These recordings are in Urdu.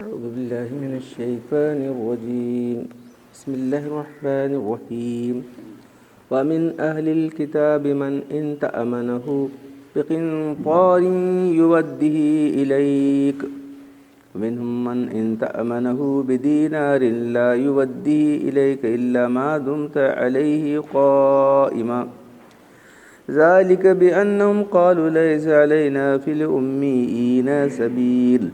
أعوذ بالله من الشيطان الرجيم بسم الله الرحمن الرحيم ومن أهل الكتاب من إن تأمنه بقنطار يوده إليك ومنهم من إن تأمنه بدينار لا يوده إليك إلا ما دمت عليه قائما ذلك بأنهم قالوا ليس علينا في الأميين سبيل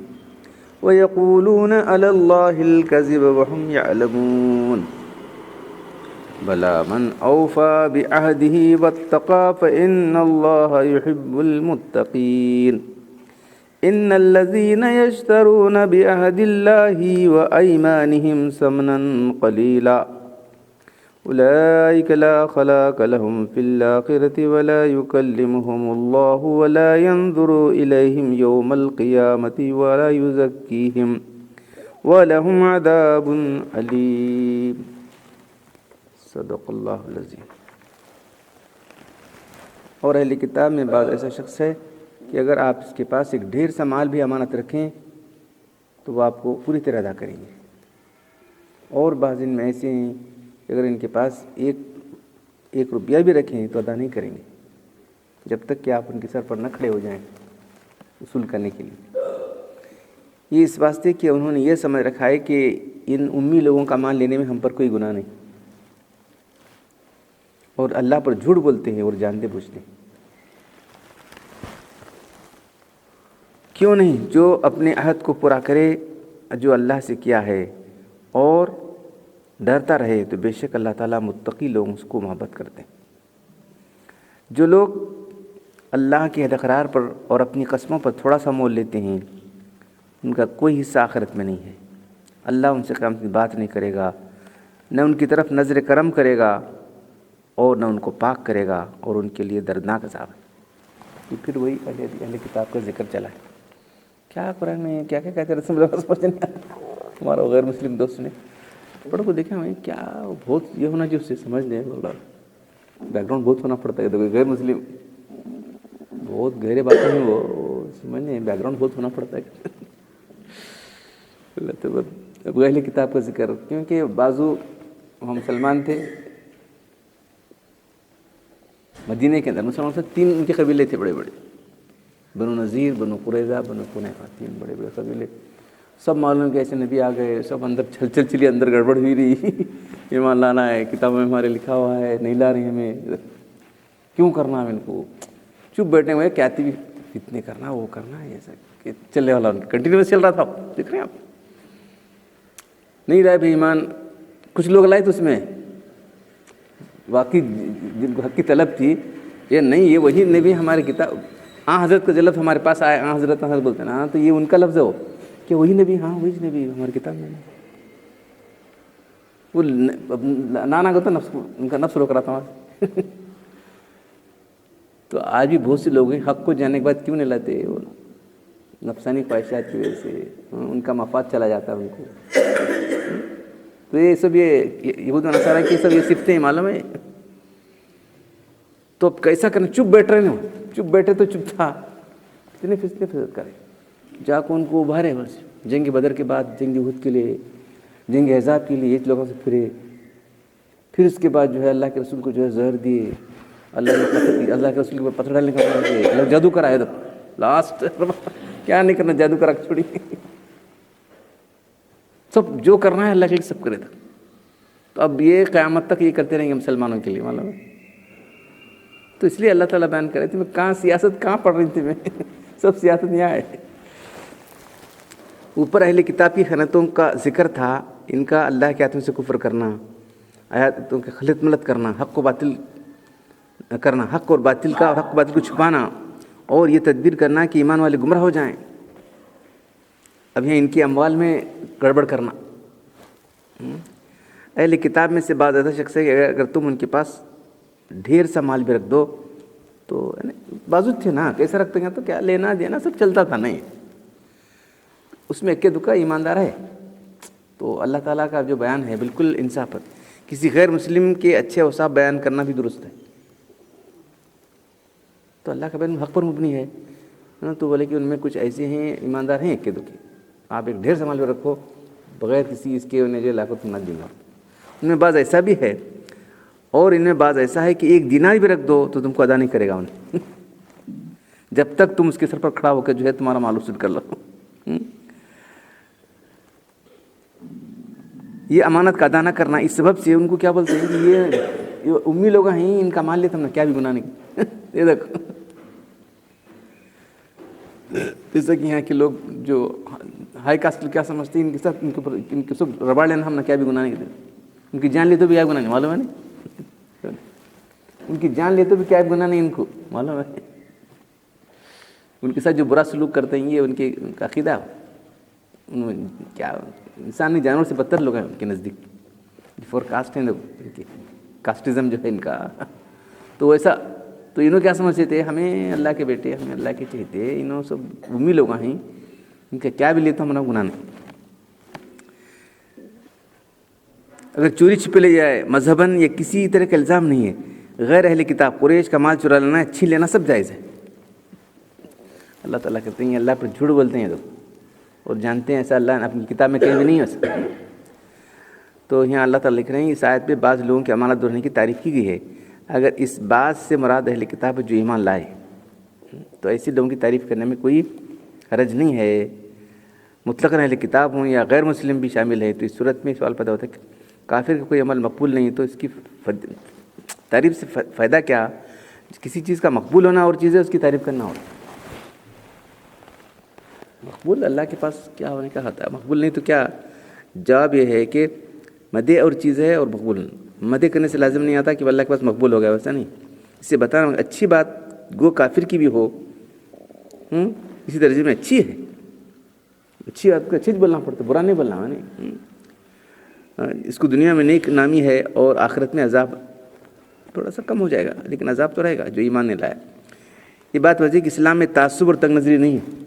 ويقولون على الله الكذب وهم يعلمون بلى من أوفى بعهده واتقى فإن الله يحب المتقين إن الذين يشترون بعهد الله وأيمانهم ثمنا قليلا أولئك لا خلاق لهم في الآخرة ولا يكلمهم الله ولا ينظر إليهم يوم القيامة ولا يزكيهم ولهم عذاب أليم صدق اللہ العظیم۔ اور اہل کتاب میں بعض ایسا شخص ہے کہ اگر آپ اس کے پاس ایک ڈھیر سا مال بھی امانت رکھیں تو وہ آپ کو پوری طرح ادا کریں گے، اور بعض ان میں ایسے ہیں کہ اگر ان کے پاس ایک روپیہ بھی رکھیں تو ادا نہیں کریں گے جب تک کہ آپ ان کے سر پر نہ کھڑے ہو جائیں وصول کرنے کے لیے۔ یہ اس واسطے کہ انہوں نے یہ سمجھ رکھا ہے کہ ان امی لوگوں کا مال لینے میں ہم پر کوئی گناہ نہیں، اور اللہ پر جھوٹ بولتے ہیں اور جانتے بوجھتے ہیں۔ کیوں نہیں؟ جو اپنے عہد کو پورا کرے جو اللہ سے کیا ہے اور ڈرتا رہے تو بے شک اللہ تعالیٰ متقی لوگوں کو محبت کرتے ہیں۔ جو لوگ اللہ کے عہد اقرار پر اور اپنی قسموں پر تھوڑا سا مول لیتے ہیں ان کا کوئی حصہ آخرت میں نہیں ہے۔ اللہ ان سے قیامت میں بات نہیں کرے گا، نہ ان کی طرف نظر کرم کرے گا اور نہ ان کو پاک کرے گا، اور ان کے لیے دردناک عذاب ہے۔ یہ پھر وہی اہل کتاب کا ذکر چلا ہے۔ کیا قرآن میں کیا کیا کہتے ہیں ہمارا غیر مسلم دوست نے پڑھو کو دیکھا میں کیا بہت یہ ہونا جو اسے سمجھ لیں، بیک گراؤنڈ بہت ہونا پڑتا ہے۔ تو غیر مسلم بہت گہرے باتیں ہیں، وہ سمجھ لیں بیک گراؤنڈ بہت ہونا پڑتا ہے۔ اہل کتاب کا ذکر کیونکہ بعضو ہم مسلمان تھے مدینہ کے اندر، مسلمان سے 3 ان کے قبیلے تھے بڑے بڑے، بنو نذیر، بنو قریظہ، بنو قنیفہ، 3 بڑے بڑے قبیلے۔ سب معلوم کہ ایسے نبی آ گئے، سب اندر چلی اندر گڑبڑ ہوئی رہی، ایمان لانا ہے، کتابوں میں ہمارے لکھا ہوا ہے، نہیں لا رہی ہمیں، کیوں کرنا ہے ان کو؟ چپ بیٹھے ہوئے کہتی بھی اتنے کرنا وہ کرنا ہے، ایسا کہ چلنے والا کنٹینیوس چل رہا تھا۔ دیکھ رہے ہیں آپ، نہیں رہے بھائی ایمان۔ کچھ لوگ لائے تو اس میں واقعی جن کو حق کی طلب تھی، یہ نہیں یہ وہی نبی ہماری کتاب حضرت کا جو لفظ ہمارے پاس آئے، حضرت بولتے ہیں نا، تو یہ ان کا لفظ ہو کہ وہی نبی، ہاں وہی نبی ہماری کتاب میں۔ وہ نانا کو تو نفس، ان کا نفس روک رہا تھا۔ تو آج بھی بہت سے لوگ ہیں حق کو جاننے کے بعد کیوں نہیں لاتے؟ وہ نفسانی خواہشات کی وجہ سے ان کا مفاد چلا جاتا ہے ان کو۔ تو یہ سب یہود و نصارہ کی سب یہ صفتیں ہیں، معلوم ہے۔ تو اب کیسا کرنا؟ چپ بیٹھ رہے نا، چپ بیٹھے تو چپ تھا، اتنے فضت کرے، جا کو ان کو ابھارے۔ بس جنگ بدر کے بعد جنگ احد کے لیے، جنگ احزاب کے لیے ایک لوگوں سے پھرے، پھر اس کے بعد جو ہے اللہ کے رسول کو جو ہے زہر دیے، اللہ کے رسول کے اوپر پتھر ڈالنے کا اللہ جادو کرائے، تو لاسٹ کیا نہیں کرنا، جادو کرا کے چھوڑی۔ سب جو کرنا ہے اللہ کے لیے سب کرے تھا۔ تو اب یہ قیامت تک یہ کرتے رہیں گے مسلمانوں کے لیے، معلوم ہے۔ تو اس لیے اللہ تعالیٰ بیان کرے تھے، میں کہاں سیاست کہاں پڑھ رہی تھی میں، سب سیاست یہاں ہے۔ اوپر اہل کتاب کی خیانتوں کا ذکر تھا، ان کا اللہ کے آیاتوں سے کفر کرنا، آیاتوں کے خلط ملط کرنا، حق و باطل کرنا، حق اور باطل کا اور حق و باطل کو چھپانا، اور یہ تدبیر کرنا کہ ایمان والے گمراہ ہو جائیں۔ اب یہ ان کی اموال میں گڑبڑ کرنا۔ اہل کتاب میں سے بعض ایسا شخص ہے کہ اگر تم ان کے پاس ڈھیر سا مال بھی رکھ دو تو بازو تھے نا، کیسے رکھتے ہیں تو کیا لینا دینا سب چلتا تھا، نہیں اس میں اکے دکا ایماندار ہے۔ تو اللہ تعالیٰ کا جو بیان ہے بالکل انصاف ہے، کسی غیر مسلم کے اچھے اوصاف بیان کرنا بھی درست ہے۔ تو اللہ کا بیان حق پر مبنی ہے، تو بولے کہ ان میں کچھ ایسے ہیں ایماندار ہیں اکے دکے، آپ ایک ڈھیر سنبھال کے رکھو بغیر کسی اس کے انہیں جو لا کر تم نہ دیں گا. ان میں بعض ایسا بھی ہے اور ان میں بعض ایسا ہے کہ 1 دینار بھی رکھ دو تو تم کو ادا نہیں کرے گا انہیں جب تک تم اس کے سر پر کھڑا ہو کے جو ہے تمہارا مال وصول کر لو. یہ امانت کا ادا نہ کرنا اس سبب سے ان کو کیا بولتے ہیں کہ یہ امی لوگ ہیں، ان کا مال لیتے ہم نے کیا بھی گناہ نہیں. یہ دیکھو جیسا کہ یہاں کے لوگ جو ہائی کاسٹ کیا سمجھتے ہیں ان کے ساتھ ان کے سب رباڑ لینا ہم نے کیا بھی گناہ نہیں کرتے. ان کی جان لے تو بھی کیا گناہ نہیں معلوم ہے نہیں. ان کی جان لے تو بھی کیا گناہ نہیں ان کو معلوم ہے. ان کے ساتھ جو برا سلوک کرتے ہیں یہ ان کا عقیدہ کیا انسانی جانور سے بدتر لوگ ہیں ان کے نزدیک. فور کاسٹ ہیں ان کے کاسٹزم جو ہے ان کا. تو ویسا تو انہوں کیا سمجھتے تھے ہمیں اللہ کے بیٹے ہمیں اللہ کے چہتے انہوں سب امی لوگ ہیں ان کا کیا بھی لیتا ہمارا گناہ نہیں. اگر چوری چھپے لے جائے مذہباً یہ کسی طرح کا الزام نہیں ہے. غیر اہل کتاب قریش کا مال چرا لینا چھین لینا سب جائز ہے. اللہ تعالیٰ کہتے ہیں اللہ پر جھوٹ بولتے ہیں تو اور جانتے ہیں ایسا اللہ اپنی کتاب میں کہیں بھی نہیں ہو سکتا. تو یہاں اللہ تعالیٰ لکھ رہے ہیں اس آیت پہ بعض لوگوں کی امانت دہرانے کی تعریف کی گئی ہے. اگر اس بات سے مراد اہل کتاب جو ایمان لائے تو ایسے لوگوں کی تعریف کرنے میں کوئی حرج نہیں ہے. مطلق اہل کتاب ہوں یا غیر مسلم بھی شامل ہے. تو اس صورت میں سوال پیدا ہوتا ہے کہ کافر کا کوئی عمل مقبول نہیں تو اس کی تعریف سے فائدہ کیا؟ کسی چیز کا مقبول ہونا اور چیز ہے اس کی تعریف کرنا ہوتا. مقبول اللہ کے پاس کیا ہونے کا ہوتا ہے، مقبول نہیں تو کیا؟ جواب یہ ہے کہ مدح اور چیز ہے اور مقبول. مدح کرنے سے لازم نہیں آتا کہ اللہ کے پاس مقبول ہو گیا، ویسا نہیں. اس سے بتانا اچھی بات گو کافر کی بھی ہو اسی درجے میں اچھی ہے. اچھی بات کو اچھی بولنا پڑتا ہے، برا نہیں بولنا ہے نہیں. اس کو دنیا میں نیک نامی ہے اور آخرت میں عذاب تھوڑا سا کم ہو جائے گا لیکن عذاب تو رہے گا جو ایمان نہیں لایا. یہ بات وجہ کہ اسلام میں تعصب اور تنگ نظری نہیں ہے.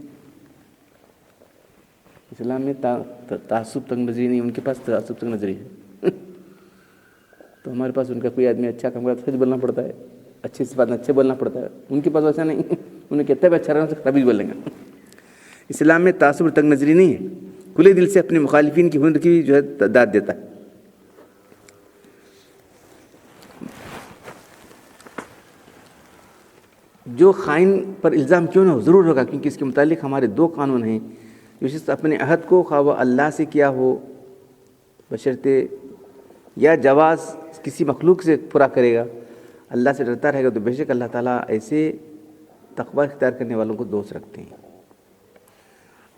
اسلام میں تعصب تنگ نظری نہیں، ان کے پاس تعصب تنگ نظری ہے. تو ہمارے پاس ان کا کوئی آدمی اچھا کام کرتا ہے سچ بولنا پڑتا ہے، اچھی صفات میں اچھے بولنا پڑتا ہے. ان کے پاس ویسا نہیں، انہیں کہتے ہیں اچھا رہنا سے خرابی بولیں گے. اسلام میں تعصب اور تنگ نظری نہیں ہے. کھلے دل سے اپنے مخالفین کی ہنر کی جو ہے داد دیتا ہے. جو خائن پر الزام کیوں نہ ہو ضرور ہوگا، کیونکہ اس کے متعلق ہمارے 2 قانون ہیں. جو شخص اپنے عہد کو خواہ وہ اللہ سے کیا ہو بشرطے یا جواز کسی مخلوق سے پورا کرے گا، اللہ سے ڈرتا رہے گا تو بے شک اللہ تعالیٰ ایسے تقوی اختیار کرنے والوں کو دوست رکھتے ہیں.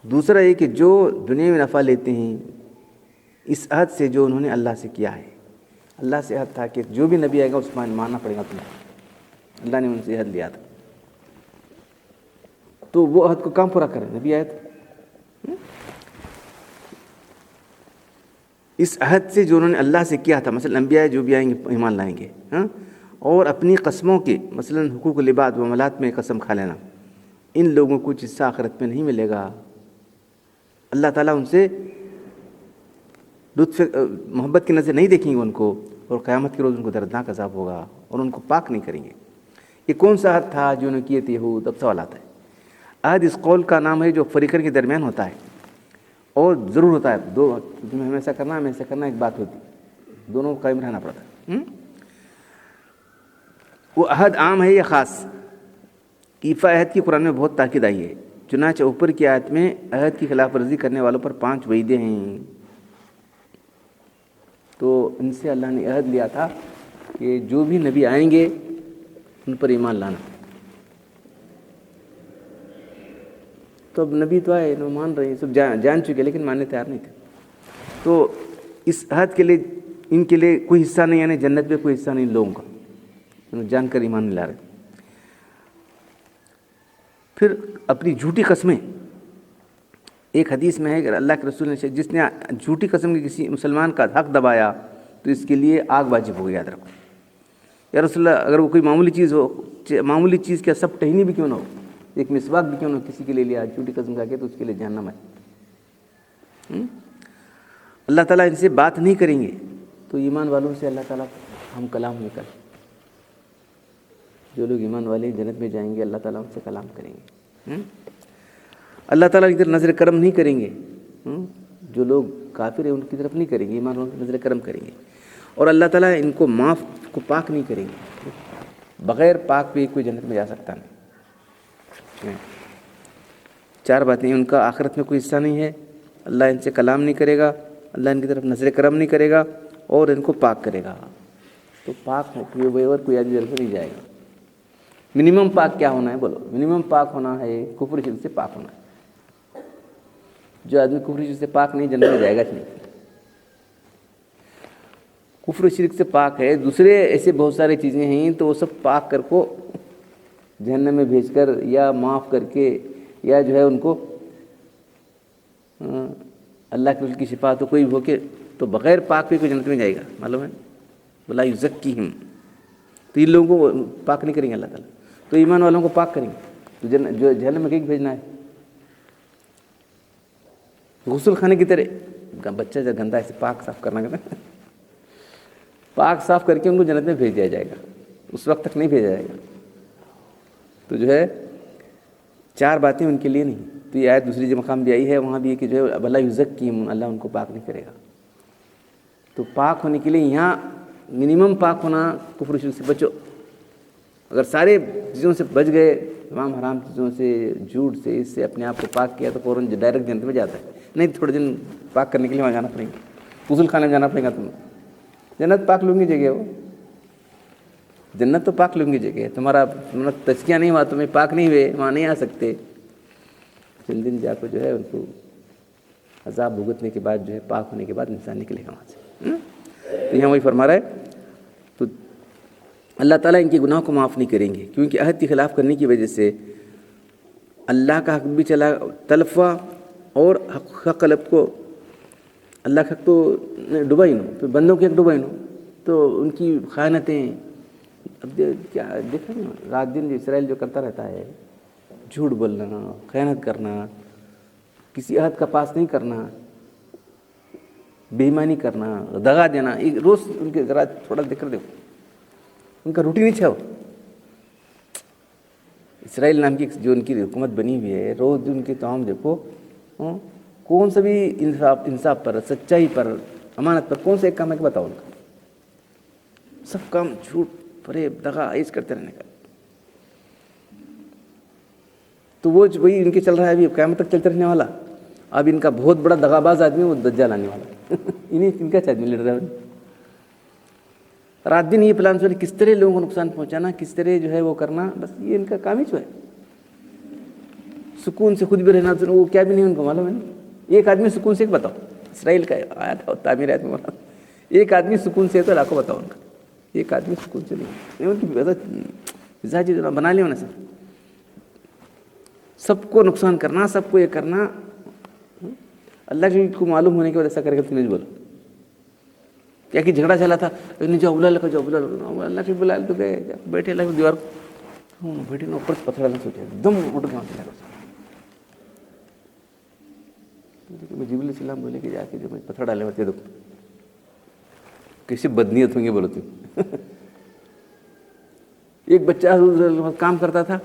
دوسرا یہ کہ جو دنیا میں نفع لیتے ہیں اس عہد سے جو انہوں نے اللہ سے کیا ہے. اللہ سے عہد تھا کہ جو بھی نبی آئے گا اس کو ماننا پڑے گا تمہیں. اللہ نے ان سے عہد لیا تھا تو وہ عہد کو کام پورا کریں. نبی آئے تھے اس عہد سے جو انہوں نے اللہ سے کیا تھا، مثلا انبیاء جو بھی آئیں گے ایمان لائیں گے. اور اپنی قسموں کے مثلا حقوق العباد و معاملات میں قسم کھا لینا، ان لوگوں کو کچھ حصہ آخرت میں نہیں ملے گا. اللہ تعالیٰ ان سے لطف محبت کی نظر نہیں دیکھیں گے ان کو، اور قیامت کے روز ان کو دردناک عذاب ہوگا اور ان کو پاک نہیں کریں گے. یہ کون سا عہد تھا جو انہوں نے کیے تھے یہود؟ اب سوال آتا ہے. عہد اس قول کا نام ہے جو فریقین کے درمیان ہوتا ہے اور ضرور ہوتا ہے. تمہیں ہمیشہ کرنا ایک بات ہوتی، دونوں کو قائم رہنا پڑتا ہے. وہ عہد عام ہے یا خاص؟ ایفا عہد کی قرآن میں بہت تاکید آئی ہے. چنانچہ اوپر کی آیت میں عہد کی خلاف ورزی کرنے والوں پر 5 وعیدیں ہیں. تو ان سے اللہ نے عہد لیا تھا کہ جو بھی نبی آئیں گے ان پر ایمان لانا. تو اب نبی تو آئے، انہوں مان رہے ہیں، سب جان چکے لیکن ماننے تیار نہیں تھے. تو اس عہد کے لیے ان کے لیے کوئی حصہ نہیں، یعنی جنت میں کوئی حصہ نہیں لوگوں کا. انہوں جان کر ایمان نہیں لا رہے. پھر اپنی جھوٹی قسمیں. ایک حدیث میں ہے کہ اللہ کے رسول نے جس نے جھوٹی قسم کے کسی مسلمان کا حق دبایا تو اس کے لیے آگ واجب ہو گئی. یاد رکھو یا رسول اللہ، اگر وہ کوئی معمولی چیز ہو، معمولی چیز کیا سب ٹہنی بھی کیوں نہ ہو، ایک مسواک بھی کیوں نہ ہو، کسی کے لیے لیا جھوٹی قسم کھا کے تو اس کے لیے جہنم ہے. اللہ تعالیٰ ان سے بات نہیں کریں گے. تو ایمان والوں سے اللہ تعالیٰ ہم کلام نہیں کریں. جو لوگ ایمان والے جنت میں جائیں گے اللہ تعالیٰ ان سے کلام کریں گے. اللہ تعالیٰ ادھر نظر کرم نہیں کریں گے. جو لوگ کافر ہیں ان کی طرف نہیں کریں گے، ایمان والوں کی نظر کرم کریں گے، اور اللہ تعالیٰ ان کو معاف کو پاک نہیں کریں گے. بغیر پاک بھی کوئی جنت میں جا سکتا نہیں. 4 باتیں، ان کا آخرت میں کوئی حصہ نہیں ہے، اللہ ان سے کلام نہیں کرے گا، اللہ ان کی طرف نظر کرم نہیں کرے گا، اور ان کو پاک کرے گا. تو پاک ہوئے بغیر کوئی آدمی جنت میں نہیں جائے گا. منیمم پاک کیا ہونا ہے بولو؟ منیمم پاک ہونا ہے کفر شرک سے پاک ہونا ہے. جو آدمی کفر شرک سے پاک نہیں جنت میں جائے گا نہیں. کفر شرک سے پاک ہے، دوسرے ایسے بہت ساری چیزیں ہیں تو وہ سب پاک کر کو جہنم میں بھیج کر یا معاف کر کے یا جو ہے ان کو اللہ کے رسول کی شفاعت تو کوئی ہو کے، تو بغیر پاک بھی کوئی جنت میں جائے گا، معلوم ہے؟ ولا یزکیہم، تو ان لوگوں کو پاک نہیں کریں گے اللہ تعالیٰ. تو ایمان والوں کو پاک کریں گے. تو جو جہنم میں کہیں بھیجنا ہے غسل خانے کی طرح بچہ جب گندا ہے پاک صاف کرنا ہے، پاک صاف کر کے ان کو جنت میں بھیج دیا جائے گا، اس وقت تک نہیں بھیجا جائے گا. تو جو ہے 4 باتیں ان کے لیے نہیں. تو یہ آیت دوسری جو مقام بھی آئی ہے وہاں بھی ہے کہ جو ہے ولا یزکیہم، اللہ ان کو پاک نہیں کرے گا. تو پاک ہونے کے لیے یہاں منیمم پاک ہونا، کفر شرک سے بچو. اگر سارے چیزوں سے بچ گئے، تمام حرام چیزوں سے، جھوٹ سے، اس سے اپنے آپ کو پاک کیا، تو فوراً ڈائریکٹ جنت میں جاتا ہے. نہیں تھوڑے دن پاک کرنے کے لیے وہاں جانا پڑے گا، غسل خانے میں جانا پڑے گا. تمہیں جنت پاک لوں گی جگہ، وہ جنت تو پاک لوں گی جگہ. تمہارا تزکیہ نہیں ہوا، تمہیں پاک نہیں ہوئے، وہاں نہیں آ سکتے. چند دن جا کو جو ہے ان کو عذاب بھگتنے کے بعد جو ہے پاک ہونے کے بعد انسان نکلے گا وہاں سے. تو یہاں وہی فرما رہا ہے. تو اللہ تعالیٰ ان کے گناہوں کو معاف نہیں کریں گے، کیونکہ عہد کی خلاف کرنے کی وجہ سے اللہ کا حق بھی چلا تلف ہوا، اور حق قلب کو اللہ کا حق تو ڈوبا ہی نو، تو بندوں کے حق ڈوبا ہی نو. تو ان کی خیانتیں، اب کیا دیکھیں نا، رات دن اسرائیل جو کرتا رہتا ہے، جھوٹ بولنا، خیانت کرنا، کسی عہد کا پاس نہیں کرنا، بے ایمانی کرنا، دغا دینا، ایک روز ان کے ذرا تھوڑا دیکھ کر دیکھو، ان کا روٹین ہی چھو. اسرائیل نام کی جو ان کی حکومت بنی ہوئی ہے، روز ان کے کام دیکھو، کون سا بھی انصاف پر، سچائی پر، امانت پر کون سا ایک کام ہے کہ بتاؤ ان کا؟ سب کام جھوٹ، فریب، دغا، عیش کرتے رہنے کا. تو وہ وہی ان کے چل رہا ہے ابھی قیامت تک چلتے رہنے والا. اب ان کا بہت بڑا دغاباز آدمی وہ دجال آنے والا. ان کا آدمی لیڈر ہے. رات دن یہ پلان سوچ کس طرح لوگوں کو نقصان پہنچانا، کس طرح جو ہے وہ کرنا، بس یہ ان کا کام ہی جو ہے. سکون سے خود بھی رہنا، وہ کیا بھی نہیں ان کو معلوم ہے. ایک آدمی سکون سے بتاؤ، اسرائیل کا آیا تھا تعمیر آیت میں، ایک آدمی سکون سے تو لاکھوں بتاؤ ان کا. ایک آدمی سکون سے نہیں، ان کی مزاجی بنا لیا انہیں. سب کو نقصان کرنا، سب کو یہ کرنا. اللہ کے کو معلوم ہونے کے بعد ایسا کرے گا تو نہیں بولو کیا کہ جھگڑا چلا تھا، جاؤ بلا لگا، جاؤ بلا لگا، اللہ کے بلا تو گئے، بیٹھے اللہ کی دیوار کو بیٹھے نا اوپر پتھر ڈالنا سوچا، ایک دم اٹھ کے وہاں سے لگا. جبریل علیہ السلام بولے کہ جا کے جو پتھر ڈالے ہوتے دیکھو کیسی بدنیت ہوں گے بولو تم. ایک بچہ کام کرتا تھا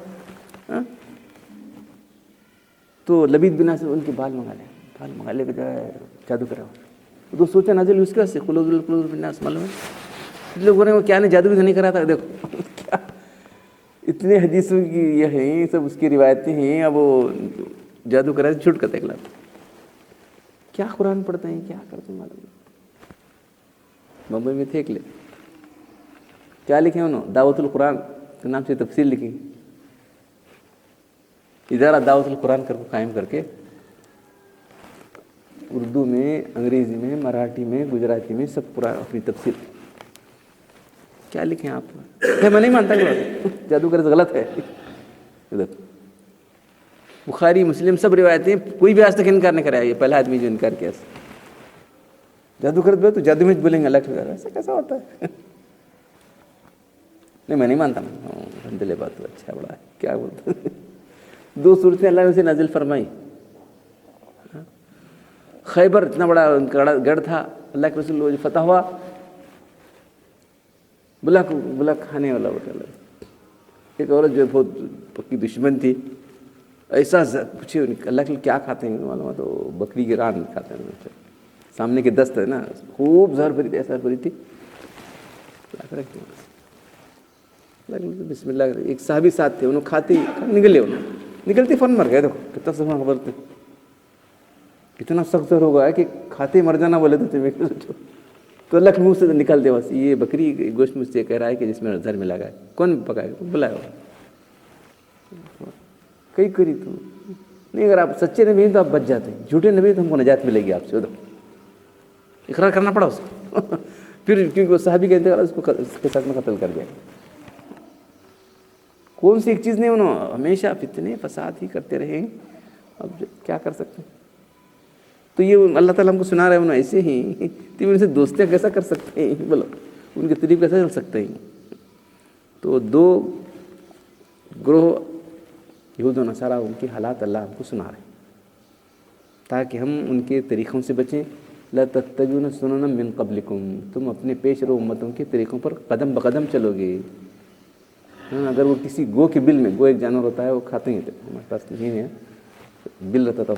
تو لبید بنا سے ان کے بال منگا لے کے جائے جادو کرا. تو سوچا نازل اس کا سے قلوب الناس، معلوم ہے لوگوں نے وہ کیا نہیں جادو بھی نہیں کرا تھا. دیکھو کیا اتنے حدیثوں کی یہ ہیں، سب اس کی روایتیں ہیں. اب وہ جادو کرا چھوٹ کرتے اگلا کیا قرآن پڑھتے ہیں، کیا کرتے ہیں معلوم. ممبئی میں تھے ایک لے، کیا لکھے انہوں، دعوت القرآن کے نام سے تفسیر لکھی. ادارہ دعوت القرآن کر کو قائم کر کے اردو میں، انگریزی میں، مراٹھی میں، گجراتی میں سب قرآن اپنی تفسیر. کیا لکھیں آپ؟ میں نہیں مانتا کہ جادو کرے غلط ہے. بخاری مسلم سب روایتیں، کوئی بھی آج تک انکار نہیں کرا. یہ پہلا آدمی جو انکار کیا جادو کرے تو جادو میں بولیں گے اللہ کے بارے، ایسا کیسا ہوتا ہے؟ نہیں میں نہیں مانتا. الحمدللہ بات تو اچھا بڑا ہے، کیا بولتا. 2 صورتیں اللہ نے اسے نازل فرمائی. خیبر اتنا بڑا گڑھ تھا، اللہ کے رسول فتح ہوا، بلا کھانے والا. ایک عورت جو بہت پکی دشمن تھی، ایسا پوچھے اللہ کے لیے کیا کھاتے ہیں معلوم تو بکری کی ران کھاتے ہیں. سامنے کے دست ہے نا خوب زہر بھری تھی, ایسا بھری تھی, بسم اللہ. ایک صحابی ساتھ تھے, انہوں کھاتے نکلے, نکلتے فن مر گئے. دیکھو کتنا سخت خبر تھے, کتنا سخت زہر ہوگا کہ کھاتے مر جانا بولے تھے. تو اللہ کے منہ سے نکل دے بس, یہ بکری گوشت مجھ سے کہہ رہا ہے کہ جس میں زہر ملا گیا. کون پکائے گا, بلایا کئی کری تو نہیں. اگر آپ سچے نبی ہیں تو آپ بچ جاتے ہیں, جھوٹے نبی تو ہم کو نجات ملے گی آپ سے. اقرار کرنا پڑا اس کو. پھر کیونکہ وہ صحابی کا انتقال اس کو اس کے ساتھ میں قتل کر دیا. کون سی ایک چیز نہیں, انہوں ہمیشہ فتنے فساد ہی کرتے رہے. اب کیا کر سکتے ہیں. تو یہ اللہ تعالیٰ ہم کو سنا رہے ہیں, انہوں ایسے ہی تو ان سے دوستیاں کیسا کر سکتے ہیں, بولو ان کے طریق کیسا چل سکتے ہیں. تو دو گروہ یہود و نصارہ, ان کے حالات اللہ ہم کو سنا رہے ہیں تاکہ ہم ان کے طریقوں سے بچیں. لا تتبعون سنن من قبلکم, تم اپنے پیش رو امتوں کے طریقوں پر قدم بقدم چلو گے. اگر وہ کسی گو کے بل میں, گو ایک جانور ہوتا ہے وہ کھاتے ہیں, ہمارے پاس نہیں ہے بل رہتا تھا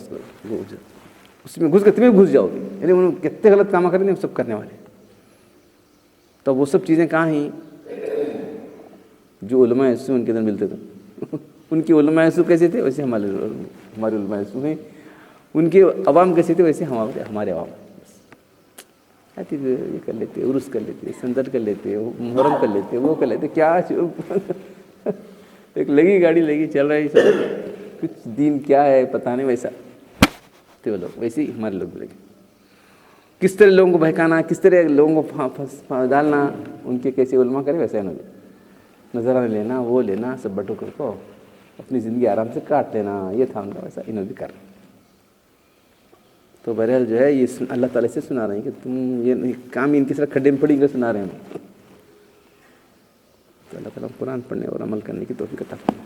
اس میں گھس کے تمہیں گھس جاؤ گے. یعنی انہوں کتنے غلط کام کریں وہ سب کرنے والے. تو وہ سب چیزیں کہاں ہیں جو علماء سو ان کے اندر ملتے تھے. ان کے علماء سو کیسے تھے ویسے ہمارے علماء سو ہیں. ان کے عوام کیسے تھے ویسے ہمارے عوام. یہ کر لیتے, عرس کر لیتے, سندر کر لیتے, محرم کر لیتے, وہ کر لیتے, کیا ایک لگی گاڑی لگی چل رہی سب, کچھ دین کیا ہے پتہ نہیں. ویسا تو لوگ ویسے ہی ہمارے لوگ لگے. کس طرح لوگوں کو بہکانا, کس طرح لوگوں کو ڈالنا, ان کے کیسے علماء کرے ویسے نظرانہ لینا, وہ لینا, سب بٹو کر کو اپنی زندگی آرام سے کاٹ لینا. یہ تھا ان کا, ویسا انہوں بھی کر. تو بہرحال جو ہے یہ اللہ تعالیٰ سے سنا رہے ہیں کہ تم یہ کام ان کی طرح کھڈے میں پڑی کر سنا رہے ہیں. تو اللہ تعالیٰ قرآن پڑھنے اور عمل کرنے کی توفیق عطا فرمائے.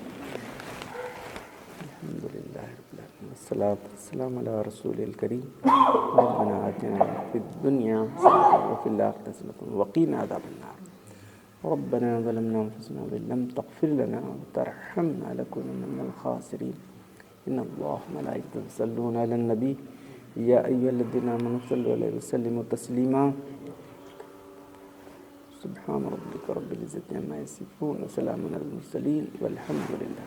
الحمدللہ رب العالمین والصلاۃ والسلام علی رسول الکریم. ربنا آتنا فی الدنیا حسنۃ وفی الآخرۃ حسنۃ وقنا عذاب النار. ربنا ظلمنا انفسنا وان لم تغفر لنا وترحمنا لنكونن من الخاسرین. ان اللہ وملائکتہ یصلون علی النبی یا ایھا الذین آمنوا صلوا علیہ وسلموا تسلیما. سبحان ربک رب العزة عما یصفون وسلام علی المرسلین والحمد للہ.